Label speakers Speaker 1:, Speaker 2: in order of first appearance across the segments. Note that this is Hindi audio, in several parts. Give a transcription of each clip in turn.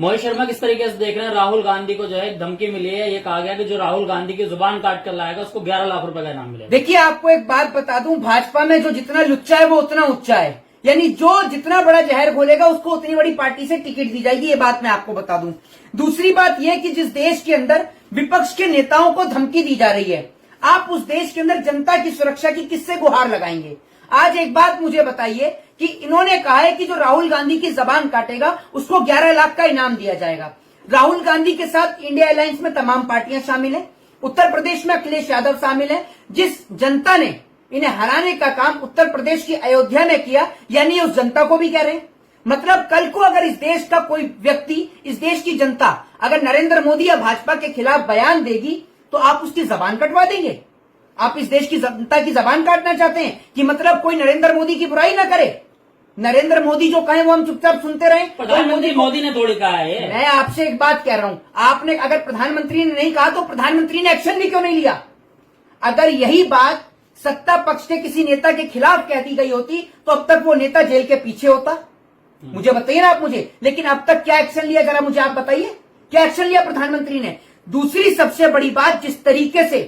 Speaker 1: मोहित शर्मा किस तरीके से देख रहे हैं? राहुल गांधी को जो है धमकी मिली है, ये कहा गया कि जो राहुल गांधी की जुबान काट कर लाएगा उसको 11 लाख रुपए का इनाम मिलेगा।
Speaker 2: देखिए, आपको एक बात बता दूं, भाजपा में जो जितना लुच्चा है वो उतना उच्चा है। यानी जो जितना बड़ा जहर घोलेगा उसको उतनी बड़ी पार्टी से टिकट दी जाएगी, ये बात मैं आपको बता दूं। दूसरी बात यह कि जिस देश के अंदर विपक्ष के नेताओं को धमकी दी जा रही है, आप उस देश के अंदर जनता की सुरक्षा की किससे गुहार लगाएंगे? आज एक बात मुझे बताइए कि इन्होंने कहा है कि जो राहुल गांधी की जबान काटेगा उसको 11 लाख का इनाम दिया जाएगा। राहुल गांधी के साथ इंडिया अलायंस में तमाम पार्टियां शामिल हैं। उत्तर प्रदेश में अखिलेश यादव शामिल है। जिस जनता ने इन्हें हराने का काम उत्तर प्रदेश की अयोध्या में किया, यानी उस जनता को भी कह रहे हैं। मतलब कल को अगर इस देश का कोई व्यक्ति, इस देश की जनता अगर नरेंद्र मोदी या भाजपा के खिलाफ बयान देगी तो आप उसकी जबान कटवा देंगे? आप इस देश की जनता की जबान काटना चाहते हैं कि मतलब कोई नरेंद्र मोदी की बुराई ना करे? नरेंद्र मोदी जो कहे वो हम चुपचाप सुनते रहे?
Speaker 1: प्रधानमंत्री मोदी ने थोड़ी कहा है।
Speaker 2: मैं आपसे एक बात कह रहा हूं, आपने अगर प्रधानमंत्री ने नहीं कहा तो प्रधानमंत्री ने एक्शन भी क्यों नहीं लिया? अगर यही बात सत्ता पक्ष के किसी नेता के खिलाफ कह दी गई होती तो अब तक वो नेता जेल के पीछे होता। मुझे बताइए ना आप मुझे, लेकिन अब तक क्या एक्शन लिया, जरा मुझे आप बताइए, क्या एक्शन लिया प्रधानमंत्री ने? दूसरी सबसे बड़ी बात, जिस तरीके से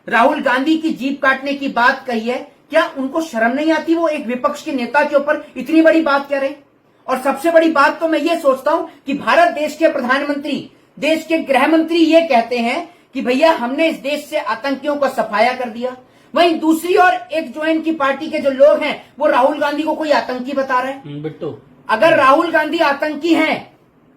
Speaker 2: राहुल गांधी की जीभ काटने की बात कही है, क्या उनको शर्म नहीं आती? वो एक विपक्ष के नेता के ऊपर इतनी बड़ी बात कह रहे हैं। और सबसे बड़ी बात तो मैं ये सोचता हूं कि भारत देश के प्रधानमंत्री, देश के गृह मंत्री ये कहते हैं कि भैया हमने इस देश से आतंकियों को सफाया कर दिया। वहीं दूसरी ओर एक जो इनकी पार्टी के जो लोग हैं वो राहुल गांधी को कोई आतंकी बता रहे हैं।
Speaker 1: बिट्टू,
Speaker 2: अगर राहुल गांधी आतंकी हैं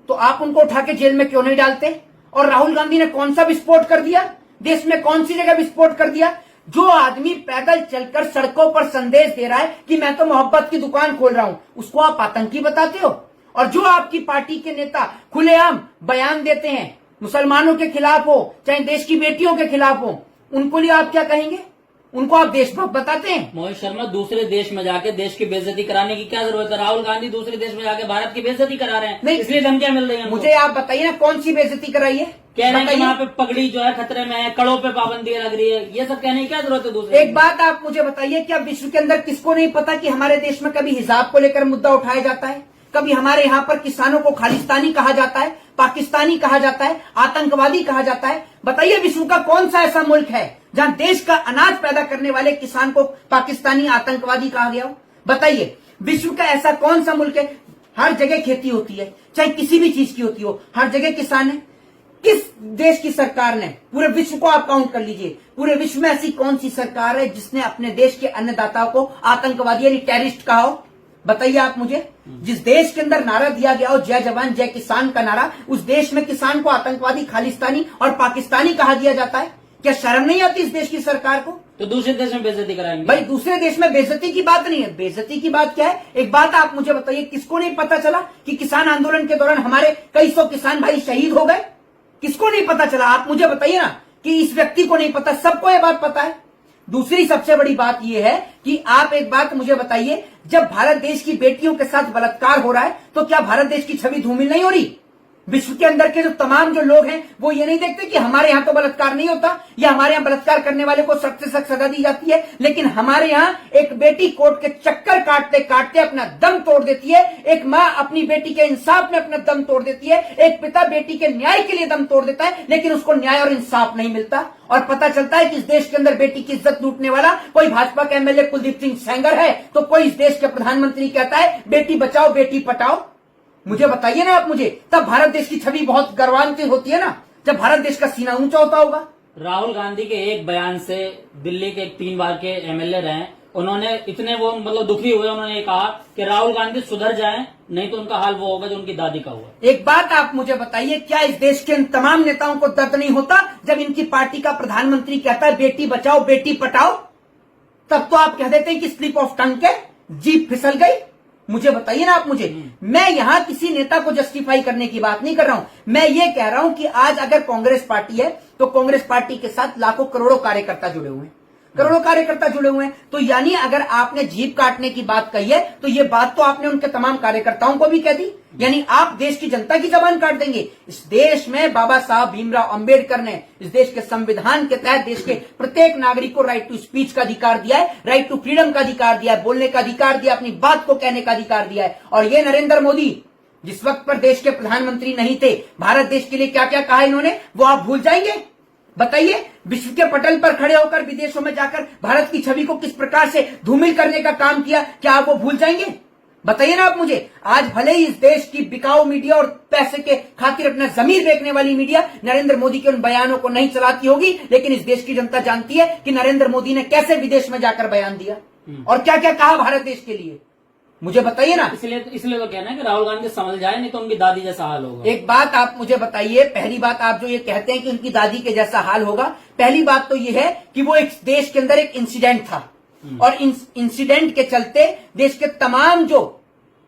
Speaker 2: तो आप उनको उठा के जेल में क्यों नहीं डालते? और राहुल गांधी ने कौन सा विस्फोट कर दिया? देश में कौन सी जगह विस्फोट कर दिया? जो आदमी पैदल चलकर सड़कों पर संदेश दे रहा है कि मैं तो मोहब्बत की दुकान खोल रहा हूं, उसको आप आतंकी बताते हो? और जो आपकी पार्टी के नेता खुलेआम बयान देते हैं, मुसलमानों के खिलाफ हो चाहे देश की बेटियों के खिलाफ हो, उनको लिए आप क्या कहेंगे? उनको आप देशभक्त बताते हैं?
Speaker 1: मोहित शर्मा, दूसरे देश में जाके देश की बेइज्जती कराने की क्या जरूरत है? राहुल गांधी दूसरे देश में जाके भारत की बेइज्जती करा रहे हैं,
Speaker 2: नहीं,
Speaker 1: इसलिए धमकियां मिल रही हैं।
Speaker 2: मुझे आप बताइए ना, कौन सी बेइज्जती कराई है?
Speaker 1: कह रहे हैं कि वहाँ पे पगड़ी जो है खतरे में है, कड़ों पे पाबंदी लग रही है, ये सब कहने की क्या जरूरत है दूसरे?
Speaker 2: एक बात आप मुझे बताइए, क्या विश्व के अंदर किसको नहीं पता कि हमारे देश में कभी हिजाब को लेकर मुद्दा उठाया जाता है? कभी हमारे यहाँ पर किसानों को खालिस्तानी कहा जाता है, पाकिस्तानी कहा जाता है, आतंकवादी कहा जाता है। बताइए, विश्व का कौन सा ऐसा मुल्क है जहां देश का अनाज पैदा करने वाले किसान को पाकिस्तानी आतंकवादी कहा गया हो? बताइए, विश्व का ऐसा कौन सा मुल्क है? हर जगह खेती होती है, चाहे किसी भी चीज की होती हो, हर जगह किसान है। किस देश की सरकार ने, पूरे विश्व को आप काउंट कर लीजिए, पूरे विश्व में ऐसी कौन सी सरकार है जिसने अपने देश के अन्नदाताओं को आतंकवादी यानी टेररिस्ट कहा हो? बताइए आप मुझे। जिस देश के अंदर नारा दिया गया हो जय जवान जय किसान का नारा, उस देश में किसान को आतंकवादी, खालिस्तानी और पाकिस्तानी कहा दिया जाता है। क्या शर्म नहीं आती इस देश की सरकार को?
Speaker 1: तो दूसरे देश में बेइज्जती कराएंगे?
Speaker 2: भाई, दूसरे देश में बेइज्जती की बात नहीं है। बेइज्जती की बात क्या है? एक बात आप मुझे बताइए, किसको नहीं पता चला कि किसान आंदोलन के दौरान हमारे कई सौ किसान भाई शहीद हो गए? किसको नहीं पता चला? आप मुझे बताइए ना कि इस व्यक्ति को नहीं पता, सबको ये बात पता है। दूसरी सबसे बड़ी बात यह है कि आप एक बात मुझे बताइए, जब भारत देश की बेटियों के साथ बलात्कार हो रहा है तो क्या भारत देश की छवि धूमिल नहीं हो रही? विश्व के अंदर के जो तमाम जो लोग हैं वो ये नहीं देखते कि हमारे यहाँ तो बलात्कार नहीं होता, या हमारे यहाँ बलात्कार करने वाले को सख्त से सख्त सजा दी जाती है, लेकिन हमारे यहाँ एक बेटी कोर्ट के चक्कर काटते काटते अपना दम तोड़ देती है, एक माँ अपनी बेटी के इंसाफ में अपना दम तोड़ देती है, एक पिता बेटी के न्याय के लिए दम तोड़ देता है, लेकिन उसको न्याय और इंसाफ नहीं मिलता। और पता चलता है कि इस देश के अंदर बेटी की इज्जत लूटने वाला कोई भाजपा के एमएलए कुलदीप सिंह सेंगर है, तो कोई इस देश के प्रधानमंत्री कहता है बेटी बचाओ बेटी पटाओ। मुझे बताइए ना आप मुझे, तब भारत देश की छवि बहुत गर्वान्वित होती है ना, जब भारत देश का सीना ऊंचा होता होगा।
Speaker 1: राहुल गांधी के एक बयान से दिल्ली के 3 बार के एमएलए रहे, उन्होंने इतने वो मतलब दुखी हुए, उन्होंने कहा कि राहुल गांधी सुधर जाएं, नहीं तो उनका हाल वो होगा जो उनकी दादी का हुआ।
Speaker 2: एक बात आप मुझे बताइए, क्या इस देश के इन तमाम नेताओं को दर्द नहीं होता जब इनकी पार्टी का प्रधानमंत्री कहता है बेटी बचाओ बेटी पटाओ? तब तो आप कह देते हैं कि स्लिप ऑफ टंग के जीभ फिसल गई। मुझे बताइए ना आप मुझे। मैं यहां किसी नेता को जस्टिफाई करने की बात नहीं कर रहा हूं, मैं ये कह रहा हूं कि आज अगर कांग्रेस पार्टी है तो कांग्रेस पार्टी के साथ लाखों करोड़ों कार्यकर्ता जुड़े हुए हैं, करोड़ों कार्यकर्ता जुड़े हुए हैं। तो यानी अगर आपने जीभ काटने की बात कही है तो ये बात तो आपने उनके तमाम कार्यकर्ताओं को भी कह दी, यानी आप देश की जनता की जबान काट देंगे। इस देश में बाबा साहब भीमराव अंबेडकर ने इस देश के संविधान के तहत देश के प्रत्येक नागरिक को राइट टू स्पीच का अधिकार दिया है, राइट टू फ्रीडम का अधिकार दिया है, बोलने का अधिकार दिया, अपनी बात को कहने का अधिकार दिया है। और ये नरेंद्र मोदी जिस वक्त पर देश के प्रधानमंत्री नहीं थे, भारत देश के लिए क्या क्या कहा इन्होंने, वो आप भूल जाएंगे? बताइए, विश्व के पटल पर खड़े होकर विदेशों में जाकर भारत की छवि को किस प्रकार से धूमिल करने का काम किया, क्या आप वो भूल जाएंगे? बताइए ना आप मुझे। आज भले ही इस देश की बिकाऊ मीडिया और पैसे के खातिर अपना जमीर बेचने वाली मीडिया नरेंद्र मोदी के उन बयानों को नहीं चलाती होगी, लेकिन इस देश की जनता जानती है कि नरेंद्र मोदी ने कैसे विदेश में जाकर बयान दिया और क्या क्या कहा भारत देश के लिए। मुझे बताइए ना।
Speaker 1: इसलिए तो कहना है कि राहुल गांधी समझ जाए, नहीं तो उनकी दादी जैसा हाल होगा।
Speaker 2: एक बात आप मुझे बताइए, पहली बात आप जो ये कहते हैं कि उनकी दादी के जैसा हाल होगा, पहली बात तो ये है कि वो एक देश के अंदर एक इंसिडेंट था और इंसिडेंट के चलते देश के तमाम जो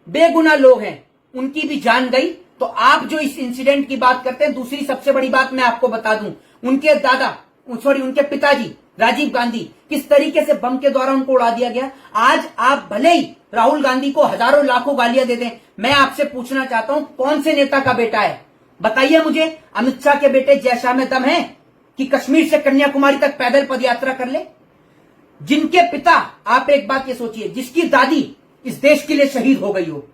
Speaker 2: बेगुनाह लोग हैं उनकी भी जान गई। तो आप जो इस इंसिडेंट की बात करते हैं, दूसरी सबसे बड़ी बात मैं आपको बता दूं, उनके पिताजी राजीव गांधी किस तरीके से बम के द्वारा उनको उड़ा दिया गया। आज आप भले ही राहुल गांधी को हजारों लाखों गालियां दे दें, मैं आपसे पूछना चाहता हूं कौन से नेता का बेटा है, बताइए मुझे। अमित शाह के बेटे जय शाह में दम है कि कश्मीर से कन्याकुमारी तक पैदल पदयात्रा कर ले? जिनके पिता, आप एक बात ये सोचिए, जिसकी दादी इस देश के लिए शहीद हो गई हो,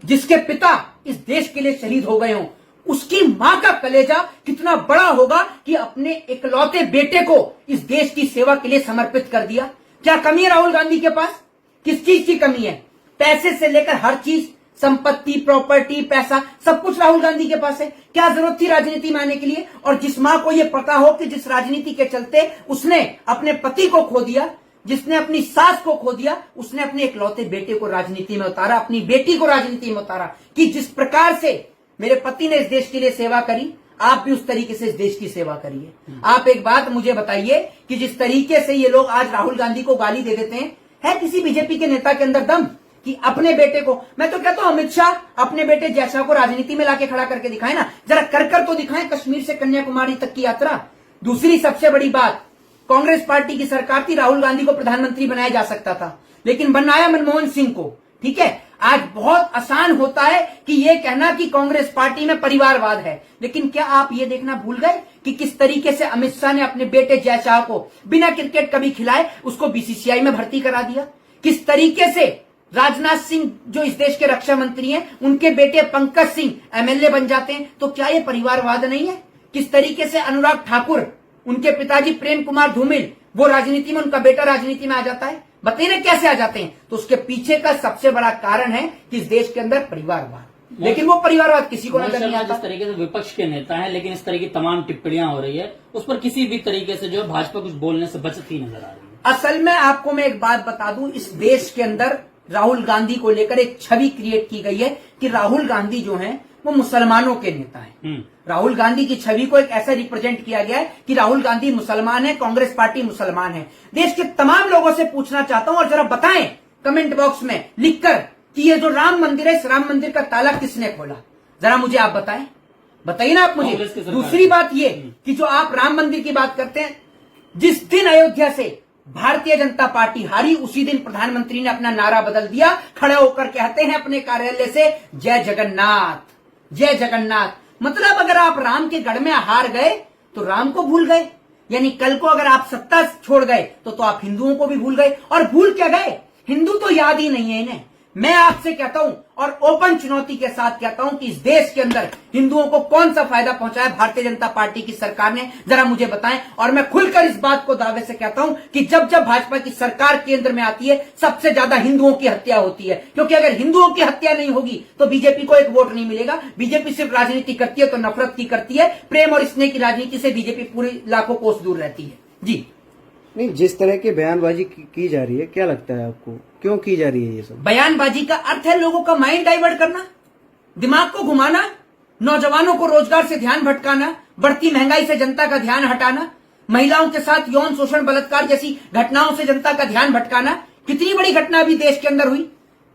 Speaker 2: जिसके पिता इस देश के लिए शहीद हो गए हो, उसकी मां का कलेजा कितना बड़ा होगा कि अपने इकलौते बेटे को इस देश की सेवा के लिए समर्पित कर दिया। क्या कमी है राहुल गांधी के पास? किस चीज की कमी है? पैसे से लेकर हर चीज, संपत्ति, प्रॉपर्टी, पैसा, सब कुछ राहुल गांधी के पास है। क्या जरूरत थी राजनीति में आने के लिए? और जिस मां को यह पता हो कि जिस राजनीति के चलते उसने अपने पति को खो दिया, जिसने अपनी सास को खो दिया, उसने अपने इकलौते बेटे को राजनीति में उतारा, अपनी बेटी को राजनीति में उतारा, कि जिस प्रकार से मेरे पति ने इस देश के लिए सेवा करी, आप भी उस तरीके से इस देश की सेवा करिए। आप एक बात मुझे बताइए कि जिस तरीके से ये लोग आज राहुल गांधी को गाली दे देते हैं, है किसी बीजेपी के नेता के अंदर दम कि अपने बेटे को, मैं तो कहता हूं अमित शाह अपने बेटे जय शाह को राजनीति में लाके खड़ा करके दिखाए ना, जरा कर तो दिखाएं कश्मीर से कन्याकुमारी तक की यात्रा। दूसरी सबसे बड़ी बात, कांग्रेस पार्टी की सरकार थी, राहुल गांधी को प्रधानमंत्री बनाया जा सकता था, लेकिन बनाया मनमोहन सिंह को। ठीक है, आज बहुत आसान होता है कि यह कहना कि कांग्रेस पार्टी में परिवारवाद है, लेकिन क्या आप यह देखना भूल गए कि किस तरीके से अमित शाह ने अपने बेटे जय शाह को बिना क्रिकेट कभी खिलाए उसको बीसीसीआई में भर्ती करा दिया? किस तरीके से राजनाथ सिंह जो इस देश के रक्षा मंत्री हैं, उनके बेटे पंकज सिंह एमएलए बन जाते हैं? तो क्या यह परिवारवाद नहीं है? किस तरीके से अनुराग ठाकुर, उनके पिताजी प्रेम कुमार धूमिल, वो राजनीति में, उनका बेटा राजनीति में आ जाता है? बताइए ना कैसे आ जाते हैं? तो उसके पीछे का सबसे बड़ा कारण है कि इस देश के अंदर परिवारवाद, लेकिन वो परिवारवाद किसी को नजर नहीं आता।
Speaker 1: जिस तरीके से विपक्ष के नेता हैं, लेकिन इस तरह की तमाम टिप्पणियां हो रही है, उस पर किसी भी तरीके से जो है भाजपा कुछ बोलने से बचती नजर आ रही है।
Speaker 2: असल में आपको मैं एक बात बता दूं, इस देश के अंदर राहुल गांधी को लेकर एक छवि क्रिएट की गई है कि राहुल गांधी जो है वो मुसलमानों के नेता हैं। राहुल गांधी की छवि को एक ऐसा रिप्रेजेंट किया गया है कि राहुल गांधी मुसलमान है, कांग्रेस पार्टी मुसलमान है। देश के तमाम लोगों से पूछना चाहता हूं, और जरा बताएं कमेंट बॉक्स में लिखकर कि ये जो राम मंदिर है, इस राम मंदिर का ताला किसने खोला? जरा मुझे आप बताएं, बताइए ना आप मुझे। दूसरी बात ये कि जो आप राम मंदिर की बात करते हैं, जिस दिन अयोध्या से भारतीय जनता पार्टी हारी, उसी दिन प्रधानमंत्री ने अपना नारा बदल दिया, खड़े होकर कहते हैं अपने कार्यालय से, जय जगन्नाथ, जय जगन्नाथ। मतलब अगर आप राम के गढ़ में हार गए तो राम को भूल गए, यानी कल को अगर आप सत्ता छोड़ गए तो आप हिंदुओं को भी भूल गए। और भूल क्या गए? हिंदू तो याद ही नहीं है इन्हें। मैं आपसे कहता हूं और ओपन चुनौती के साथ कहता हूं कि इस देश के अंदर हिंदुओं को कौन सा फायदा पहुंचाया भारतीय जनता पार्टी की सरकार ने, जरा मुझे बताएं। और मैं खुलकर इस बात को दावे से कहता हूं कि जब जब भाजपा की सरकार केंद्र में आती है, सबसे ज्यादा हिंदुओं की हत्या होती है, क्योंकि अगर हिंदुओं की हत्या नहीं होगी तो बीजेपी को एक वोट नहीं मिलेगा। बीजेपी सिर्फ राजनीति करती है तो नफरत की करती है, प्रेम और स्नेह की राजनीति से बीजेपी पूरी लाखों कोस दूर रहती है। जी
Speaker 3: नहीं, जिस तरह की बयानबाजी की जा रही है, क्या लगता है आपको क्यों की जा रही है ये सब?
Speaker 2: बयानबाजी का अर्थ है लोगों का माइंड डाइवर्ट करना, दिमाग को घुमाना, नौजवानों को रोजगार से ध्यान भटकाना, बढ़ती महंगाई से जनता का ध्यान हटाना, महिलाओं के साथ यौन शोषण, बलात्कार जैसी घटनाओं से जनता का ध्यान भटकाना। कितनी बड़ी घटना अभी देश के अंदर हुई,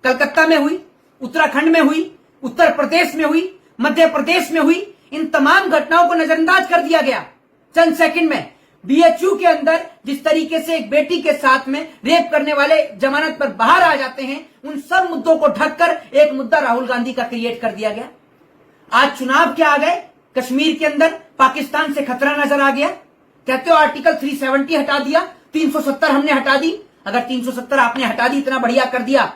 Speaker 2: कलकत्ता में हुई, उत्तराखंड में हुई, उत्तर प्रदेश में हुई, मध्य प्रदेश में हुई। इन तमाम घटनाओं को नजरअंदाज कर दिया गया चंद सेकंड में। बीएचयू के अंदर जिस तरीके से एक बेटी के साथ में रेप करने वाले जमानत पर बाहर आ जाते हैं, उन सब मुद्दों को ढककर एक मुद्दा राहुल गांधी का क्रिएट कर दिया गया। आज चुनाव क्या आ गए, कश्मीर के अंदर पाकिस्तान से खतरा नजर आ गया। कहते हो आर्टिकल 370 हटा दिया, 370 हमने हटा दी। अगर 370 आपने हटा दी, इतना बढ़िया कर दिया,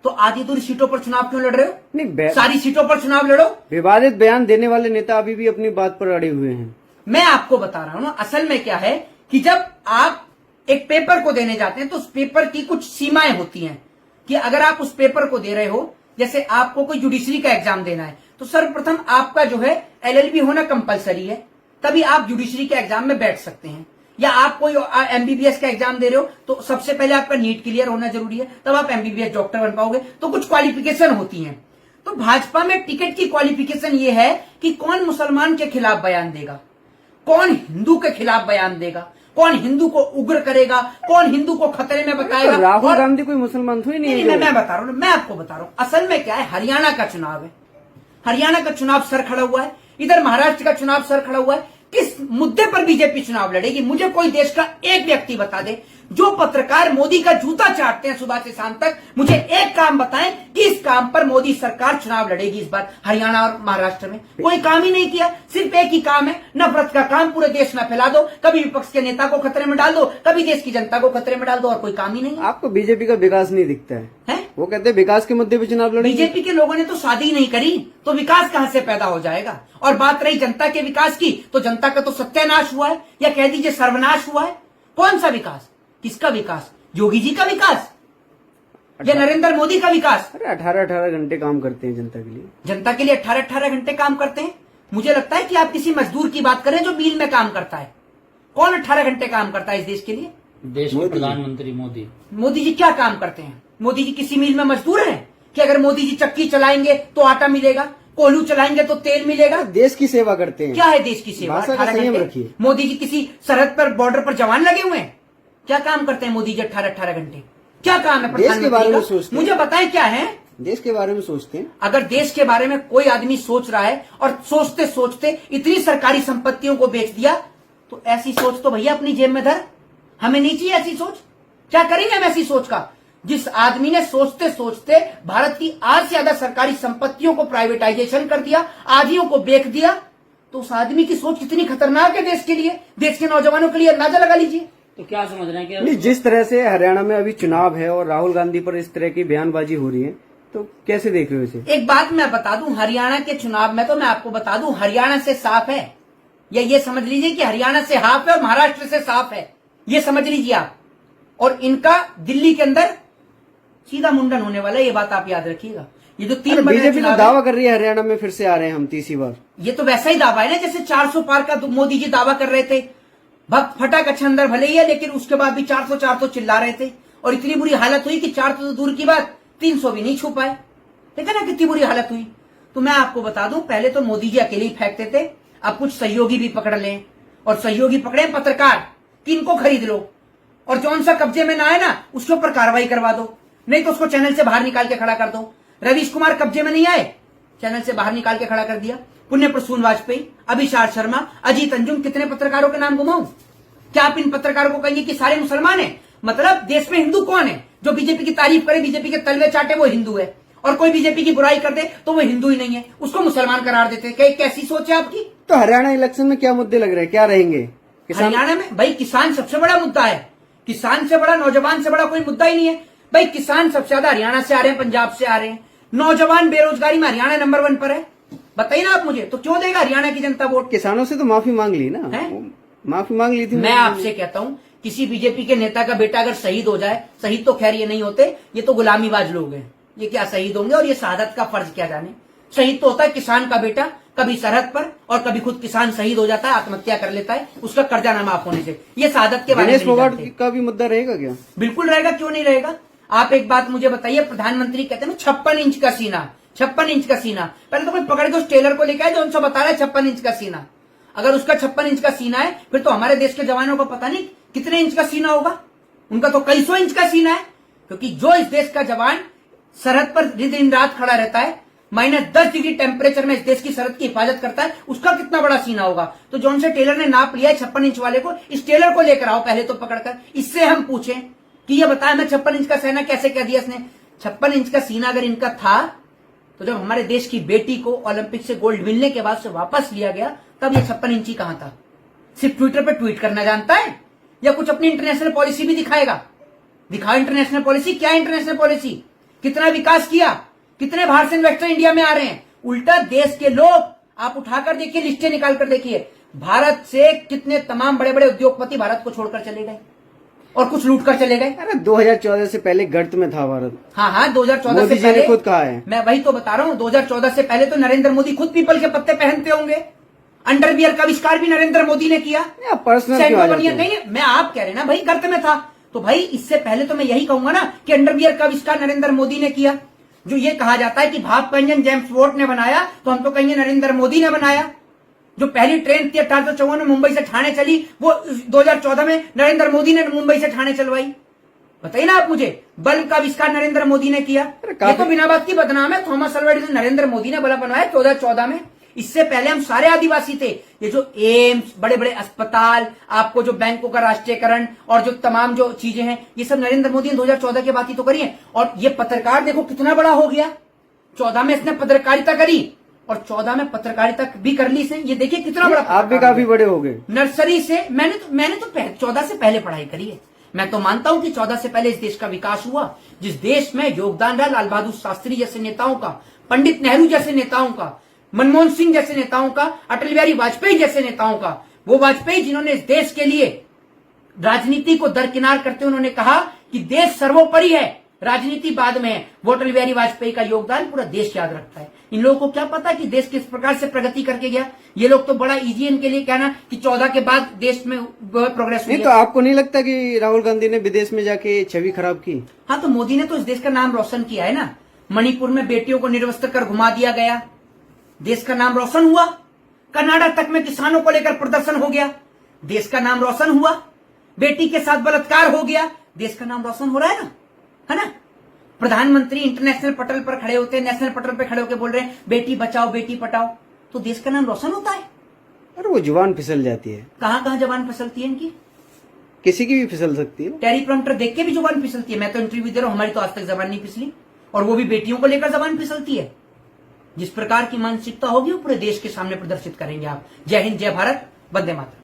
Speaker 2: तो आधी दूर सीटों पर चुनाव क्यों लड़ रहे हो?
Speaker 3: नहीं,
Speaker 2: सारी सीटों पर चुनाव लड़ो।
Speaker 3: विवादित बयान देने वाले नेता अभी भी अपनी बात पर अड़े हुए हैं।
Speaker 2: मैं आपको बता रहा हूं ना, असल में क्या है कि जब आप एक पेपर को देने जाते हैं तो उस पेपर की कुछ सीमाएं होती हैं कि अगर आप उस पेपर को दे रहे हो, जैसे आपको कोई जुडिशरी का एग्जाम देना है तो सर्वप्रथम आपका जो है LLB होना कंपलसरी है, तभी आप जुडिशरी के एग्जाम में बैठ सकते हैं। या आप कोई MBBS का एग्जाम दे रहे हो तो सबसे पहले आपका नीट क्लियर होना जरूरी है, तब आप MBBS डॉक्टर बन पाओगे। तो कुछ क्वालिफिकेशन होती हैं। तो भाजपा में टिकट की क्वालिफिकेशन ये है कि कौन मुसलमान के खिलाफ बयान देगा, कौन हिंदू के खिलाफ बयान देगा, कौन हिंदू को उग्र करेगा, कौन हिंदू को खतरे में बताएगा।
Speaker 3: तो राहुल गांधी कोई मुसलमान थोड़ी नहीं है।
Speaker 2: मैं बता रहा हूँ, मैं आपको बता रहा हूँ। असल में क्या है, हरियाणा का चुनाव है, हरियाणा का चुनाव सर खड़ा हुआ है, इधर महाराष्ट्र का चुनाव सर खड़ा हुआ है। किस मुद्दे पर बीजेपी चुनाव लड़ेगी? मुझे कोई देश का एक व्यक्ति बता दे। जो पत्रकार मोदी का जूता चाटते हैं सुबह से शाम तक, मुझे एक काम बताएं कि इस काम पर मोदी सरकार चुनाव लड़ेगी इस बार हरियाणा और महाराष्ट्र में। कोई काम ही नहीं किया, सिर्फ एक ही काम है, नफरत का काम पूरे देश में फैला दो। कभी विपक्ष के नेता को खतरे में डाल दो, कभी देश की जनता को खतरे में डाल दो, और कोई काम ही नहीं है।
Speaker 3: आपको बीजेपी का विकास नहीं दिखता है? वो कहते हैं विकास के मुद्दे पे चुनाव लड़ेंगे।
Speaker 2: बीजेपी के लोगों ने तो शादी ही नहीं करी, तो विकास कहां से पैदा हो जाएगा? और बात रही जनता के विकास की, तो जनता का तो सत्यानाश हुआ है, या कह दीजिए सर्वनाश हुआ है। कौन सा विकास? किसका विकास? योगी जी का विकास या नरेंद्र मोदी का विकास?
Speaker 3: अरे 18-18 घंटे काम करते हैं जनता के लिए।
Speaker 2: जनता के लिए 18-18 घंटे काम करते हैं? मुझे लगता है कि आप किसी मजदूर की बात करें जो मिल में काम करता है। कौन 18 घंटे काम करता है इस देश के लिए?
Speaker 1: देश के प्रधानमंत्री मोदी।
Speaker 2: मोदी जी क्या काम करते हैं? मोदी जी किसी मिल में मजदूर हैं कि अगर मोदी जी चक्की चलाएंगे तो आटा मिलेगा, कोल्हू चलाएंगे तो तेल मिलेगा?
Speaker 3: देश की सेवा करते हैं।
Speaker 2: क्या है देश की सेवा?
Speaker 3: भाषा का
Speaker 2: 18
Speaker 3: संयम
Speaker 2: घंटे।
Speaker 3: रखिए।
Speaker 2: मोदी जी किसी सरहद पर, बॉर्डर पर जवान लगे हुए हैं? क्या काम करते हैं मोदी जी 18-18 घंटे? क्या काम है
Speaker 3: देश के बारे में
Speaker 2: प्रधानमंत्री
Speaker 3: सोचते
Speaker 2: का? मुझे बताएं क्या है?
Speaker 3: देश के बारे में सोचते हैं।
Speaker 2: अगर देश के बारे में कोई आदमी सोच रहा है और सोचते सोचते इतनी सरकारी संपत्तियों को बेच दिया, तो ऐसी सोच तो भैया अपनी जेब में धर। हमें नहीं चाहिए ऐसी सोच। क्या करेंगे हम ऐसी सोच का? जिस आदमी ने सोचते सोचते भारत की आध से ज्यादा सरकारी संपत्तियों को प्राइवेटाइजेशन कर दिया, आधियों को बेच दिया, तो उस आदमी की सोच कितनी खतरनाक है देश के लिए, देश के नौजवानों के लिए। अंदाजा लगा लीजिए।
Speaker 1: तो क्या समझ रहे हैं कि
Speaker 3: नहीं, जिस तरह से हरियाणा में अभी चुनाव है और राहुल गांधी पर इस तरह की बयानबाजी हो रही है, तो कैसे देख रहे हो इसे?
Speaker 2: एक बात मैं बता दूं, हरियाणा के चुनाव में तो मैं आपको बता दूं, हरियाणा से साफ है, या ये समझ लीजिए कि हरियाणा से हाफ है और महाराष्ट्र से साफ है, ये समझ लीजिए आप। और इनका दिल्ली के अंदर सीधा मुंडन होने वाला है, ये बात आप याद रखिएगा। ये जो 3
Speaker 3: बीजेपी तो दावा कर रही है हरियाणा में फिर से आ रहे हैं हम तीसरी बार।
Speaker 2: ये तो वैसा ही दावा है ना जैसे 400 पार का मोदी जी दावा कर रहे थे। भक्त फटा अच्छा अंदर भले ही है, लेकिन उसके बाद भी 400 चिल्ला रहे थे, और इतनी बुरी हालत हुई कि 400 तो दूर की बात 300 भी नहीं छू पाए। देखा ना कितनी बुरी हालत हुई। तो मैं आपको बता दूं, पहले तो मोदी जी अकेले ही फेंकते थे, अब कुछ सहयोगी भी पकड़ लें, और सहयोगी पकड़े पत्रकार कि इनको खरीद लो, और जौन सा कब्जे में ना आए ना उसके ऊपर कार्रवाई करवा दो, नहीं तो उसको चैनल से बाहर निकाल के खड़ा कर दो। रवीश कुमार कब्जे में नहीं आए, चैनल से बाहर निकाल के खड़ा कर दिया। पुण्य प्रसून वाजपेयी, अभिषार शर्मा, अजीत अंजुम, कितने पत्रकारों के नाम घुमाऊं? क्या आप इन पत्रकारों को कहेंगे कि सारे मुसलमान हैं? मतलब देश में हिंदू कौन है? जो बीजेपी की तारीफ करे, बीजेपी के तलवे चाटे, वो हिंदू है, और कोई बीजेपी की बुराई कर दे तो वो हिंदू ही नहीं है, उसको मुसलमान करार देते हैं। कैसी सोच है आपकी?
Speaker 3: तो हरियाणा इलेक्शन में क्या मुद्दे लग रहे हैं, क्या रहेंगे?
Speaker 2: हरियाणा में भाई किसान सबसे बड़ा मुद्दा है। किसान से बड़ा, नौजवान से बड़ा कोई मुद्दा ही नहीं है भाई। किसान सबसे ज्यादा हरियाणा से आ रहे हैं, पंजाब से आ रहे हैं। नौजवान बेरोजगारी में हरियाणा नंबर 1 पर है। बताइए ना आप मुझे, तो क्यों देगा हरियाणा की जनता वोट?
Speaker 3: किसानों से तो माफी मांग ली ना, माफी मांग ली थी।
Speaker 2: मैं आपसे कहता हूं, किसी बीजेपी के नेता का बेटा अगर शहीद हो जाए, शहीद तो खैर ये नहीं होते, ये तो गुलामीबाज लोग हैं, ये क्या शहीद होंगे? और ये शहादत का फर्ज क्या जाने। शहीद तो होता है किसान का बेटा, कभी सरहद पर, और कभी खुद किसान शहीद हो जाता है, आत्महत्या कर लेता है, उसका कर्जा ना माफ होने से। ये शहादत के बारे में नहीं जानते।
Speaker 3: का भी मुद्दा रहेगा क्या?
Speaker 2: बिल्कुल रहेगा, क्यों नहीं रहेगा। आप एक बात मुझे बताइए, प्रधानमंत्री कहते हैं 56 इंच का सीना, 56 इंच का सीना। पहले तो कोई पकड़ के उस टेलर को लेकर आए जो उनसे बता रहा है 56 इंच का सीना। अगर उसका 56 इंच का सीना है, फिर तो हमारे देश के जवानों को पता नहीं कितने इंच का सीना होगा। उनका तो कई सौ इंच का सीना है, क्योंकि जो इस देश का जवान सरहद पर दिन रात खड़ा रहता है, -10 डिग्री टेम्परेचर में इस देश की सरहद की हिफाजत करता है, उसका कितना बड़ा सीना होगा। तो जौन से टेलर ने नाप लिया है 56 इंच वाले को, इस टेलर को लेकर आओ पहले तो पकड़कर, इससे हम पूछें कि ये बताया मैं 56 इंच का सीना कैसे कह दिया इसने। 56 इंच का सीना अगर इनका था, तो जब हमारे देश की बेटी को ओलंपिक से गोल्ड मिलने के बाद से वापस लिया गया, तब ये 56 इंची कहां था? सिर्फ ट्विटर पे ट्वीट करना जानता है, या कुछ अपनी इंटरनेशनल पॉलिसी भी दिखाएगा? दिखाओ इंटरनेशनल पॉलिसी। क्या इंटरनेशनल पॉलिसी? कितना विकास किया, कितने बाहर से इन्वेस्टर इंडिया में आ रहे हैं। उल्टा देश के लोग, आप उठाकर देखिए, लिस्टें निकाल कर देखिए, भारत से कितने तमाम बड़े बड़े उद्योगपति भारत को छोड़कर चले गए और कुछ लूट कर चले गए।
Speaker 3: अरे 2014 से पहले गर्त में था भारत।
Speaker 2: हाँ 2014
Speaker 3: मोदी
Speaker 2: से
Speaker 3: जी ने
Speaker 2: पहले
Speaker 3: खुद कहा है।
Speaker 2: मैं वही तो बता रहा हूं, 2014 से पहले तो नरेंद्र मोदी खुद पीपल के पत्ते पहनते होंगे। अंडरवियर का आविष्कार भी नरेंद्र मोदी ने किया।
Speaker 3: पर्सनल
Speaker 2: सैंडो बनिया नहीं, मैं आप कह रहे ना भाई गर्त में था, तो भाई इससे पहले तो मैं यही कहूंगा ना कि अंडरवियर का आविष्कार नरेंद्र मोदी ने किया। जो ये कहा जाता है कि भाप का इंजन जेम्स वॉट ने बनाया, तो हम तो कहेंगे नरेंद्र मोदी ने बनाया। जो पहली ट्रेन थी 1854 में मुंबई से ठाणे चली, वो 2014 में नरेंद्र मोदी ने मुंबई से ठाणे चलवाई। बताइए ना आप मुझे, बल्ब का आविष्कार नरेंद्र मोदी ने किया। ये तो बिना बात की बदनाम है। Thomas Alva Edison Narendra Modi ने बल्ब बनवाया 2014 में। इससे पहले हम सारे आदिवासी थे। ये जो एम्स, बड़े बड़े अस्पताल, आपको जो बैंकों का राष्ट्रीयकरण और जो तमाम जो चीजें हैं, ये सब नरेंद्र मोदी ने 2014 की बात ही तो करी है। और ये पत्रकार देखो कितना बड़ा हो गया। 14 में इसने पत्रकारिता करी और 14 में पत्रकारिता भी कर ली से। ये देखिए कितना बड़ा।
Speaker 3: आप भी काफी बड़े हो गए।
Speaker 2: नर्सरी से मैंने तो 14 से पहले पढ़ाई करी है। मैं तो मानता हूं कि 14 से पहले इस देश का विकास हुआ। जिस देश में योगदान रहा लाल बहादुर शास्त्री जैसे नेताओं का, पंडित नेहरू जैसे नेताओं का, मनमोहन सिंह जैसे नेताओं का, अटल बिहारी वाजपेयी जैसे नेताओं का। वो वाजपेयी जिन्होंने इस देश के लिए राजनीति को दरकिनार करते हुए उन्होंने कहा कि देश सर्वोपरि है, राजनीति बाद में है। वो अटल बिहारी वाजपेयी का योगदान पूरा देश याद रखता है। इन लोगों को क्या पता कि देश किस प्रकार से प्रगति करके गया। ये लोग तो बड़ा इजी इनके लिए कहना कि 14 के बाद देश में प्रोग्रेस हुई।
Speaker 3: नहीं तो आपको नहीं लगता कि राहुल गांधी ने विदेश में जाके छवि खराब की?
Speaker 2: हाँ, तो मोदी ने तो इस देश का नाम रोशन किया है ना। मणिपुर में बेटियों को निर्वस्त्र कर घुमा दिया गया, देश का नाम रोशन हुआ। कर्नाटक तक में किसानों को लेकर प्रदर्शन हो गया, देश का नाम रोशन हुआ। बेटी के साथ बलात्कार हो गया, देश का नाम रोशन हो रहा है ना। प्रधानमंत्री इंटरनेशनल पटल पर खड़े होते हैं, नेशनल पटल पर खड़े होकर बोल रहे हैं बेटी बचाओ बेटी पढ़ाओ, तो देश का नाम रोशन होता है।
Speaker 3: अरे वो जुबान फिसल जाती है।
Speaker 2: कहां कहां जबान फिसलती है इनकी,
Speaker 3: किसी की भी फिसल सकती है।
Speaker 2: टेलीप्रॉम्प्टर देख के भी जुबान फिसलती है। मैं तो इंटरव्यू दे रहा हूं, हमारी तो आज तक जबान नहीं फिसली, और वो भी बेटियों को लेकर जबान फिसलती है। जिस प्रकार की मानसिकता होगी वो पूरे देश के सामने प्रदर्शित करेंगे आप। जय हिंद, जय भारत, वंदे मातरम।